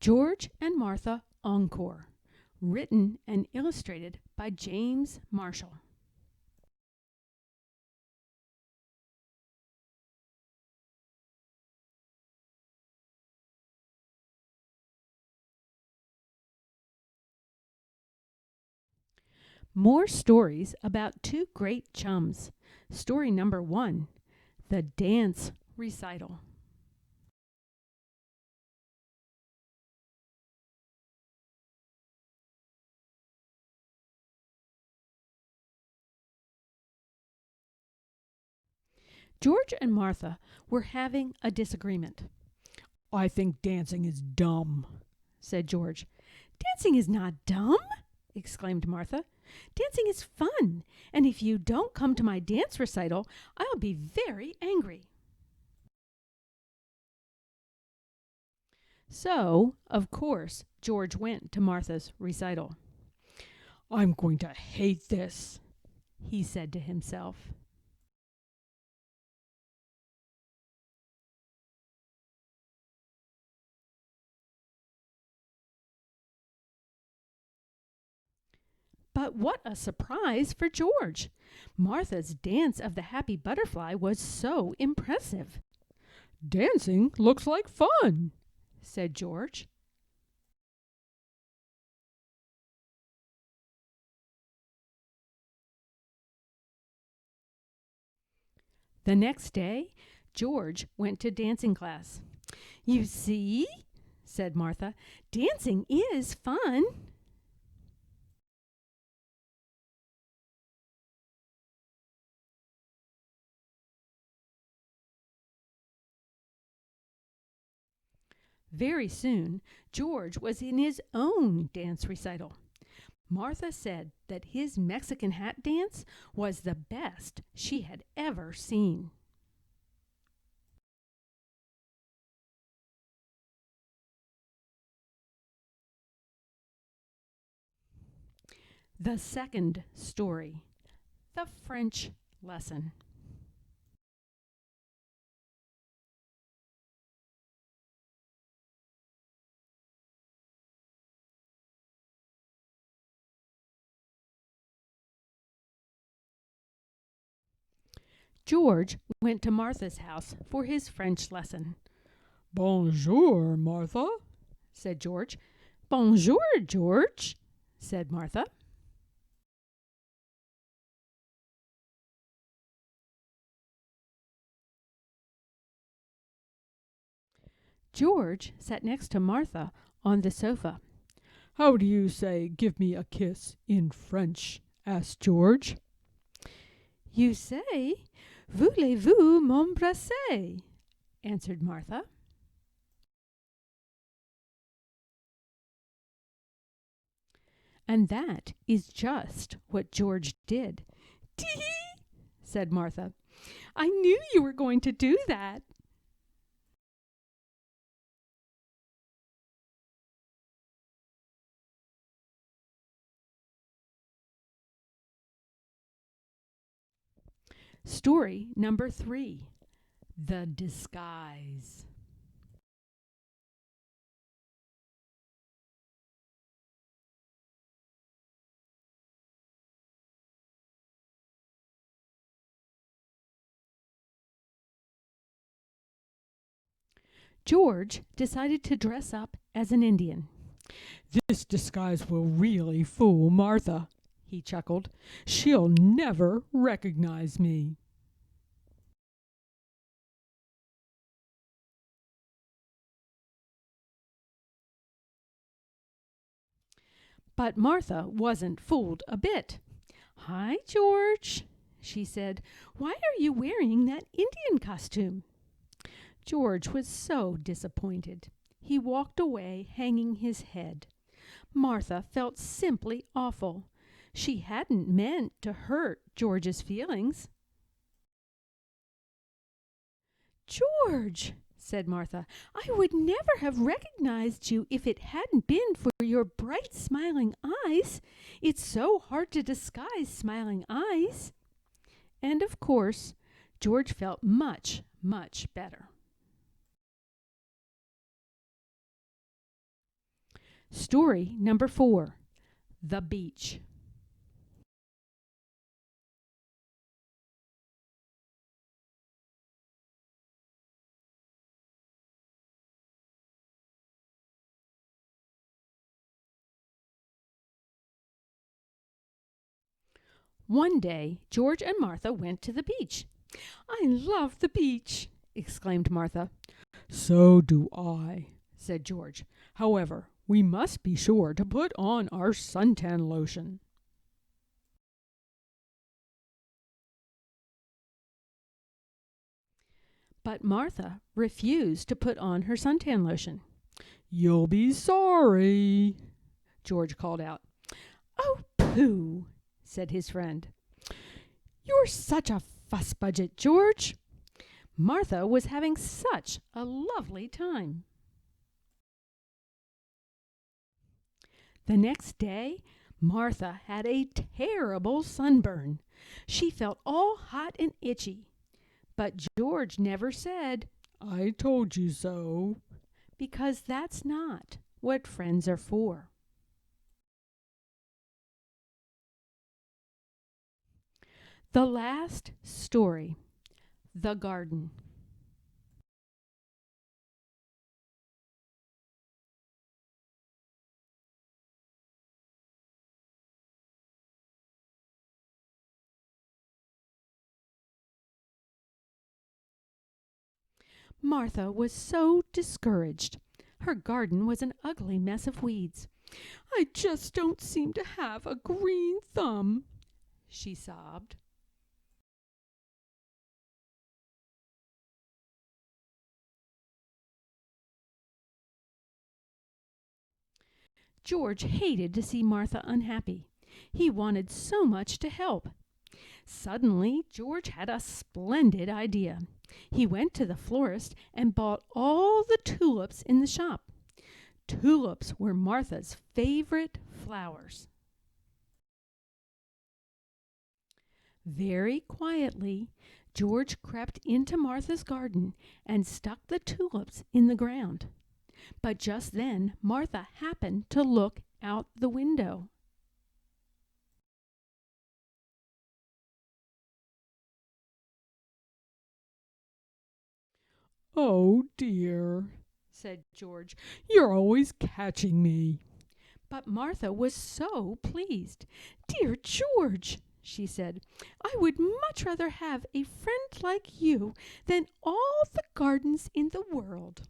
George and Martha Encore, written and illustrated by James Marshall. More stories about two great chums. Story number 1, The Dance Recital. George and Martha were having a disagreement. "I think dancing is dumb," said George. "Dancing is not dumb," exclaimed Martha. "Dancing is fun, and if you don't come to my dance recital, I'll be very angry." So, of course, George went to Martha's recital. "I'm going to hate this," he said to himself. But what a surprise for George! Martha's dance of the happy butterfly was so impressive. "Dancing looks like fun," said George. The next day, George went to dancing class. "You see," said Martha, "dancing is fun." Very soon, George was in his own dance recital. Martha said that his Mexican hat dance was the best she had ever seen. The second story, The French Lesson. George went to Martha's house for his French lesson. "Bonjour, Martha," said George. "Bonjour, George," said Martha. George sat next to Martha on the sofa. "How do you say 'give me a kiss' in French?" asked George. "You say, 'Voulez-vous m'embrasser?'" answered Martha. And that is just what George did. "Tee!" said Martha. "I knew you were going to do that." Story number 3, The Disguise. George decided to dress up as an Indian. "This disguise will really fool Martha," he chuckled. "She'll never recognize me." But Martha wasn't fooled a bit. "Hi, George," she said. "Why are you wearing that Indian costume?" George was so disappointed. He walked away hanging his head. Martha felt simply awful. She hadn't meant to hurt George's feelings. "George," said Martha, "I would never have recognized you if it hadn't been for your bright smiling eyes. It's so hard to disguise smiling eyes." And of course, George felt much, much better. Story number 4, The Beach. One day, George and Martha went to the beach. "I love the beach," exclaimed Martha. So do I, said George. However, we must be sure to put on our suntan lotion. But Martha refused to put on her suntan lotion. You'll be sorry, George called out. "Oh, pooh," said his friend. "You're such a fuss budget, George." Martha was having such a lovely time. The next day, Martha had a terrible sunburn. She felt all hot and itchy. But George never said, I told you so, because that's not what friends are for. The last story, The Garden. Martha was so discouraged. Her garden was an ugly mess of weeds. "I just don't seem to have a green thumb," she sobbed. George hated to see Martha unhappy. He wanted so much to help. Suddenly, George had a splendid idea. He went to the florist and bought all the tulips in the shop. Tulips were Martha's favorite flowers. Very quietly, George crept into Martha's garden and stuck the tulips in the ground. But just then, Martha happened to look out the window. Oh dear, said George. You're always catching me. But Martha was so pleased. "Dear George," she said, "I would much rather have a friend like you than all the gardens in the world."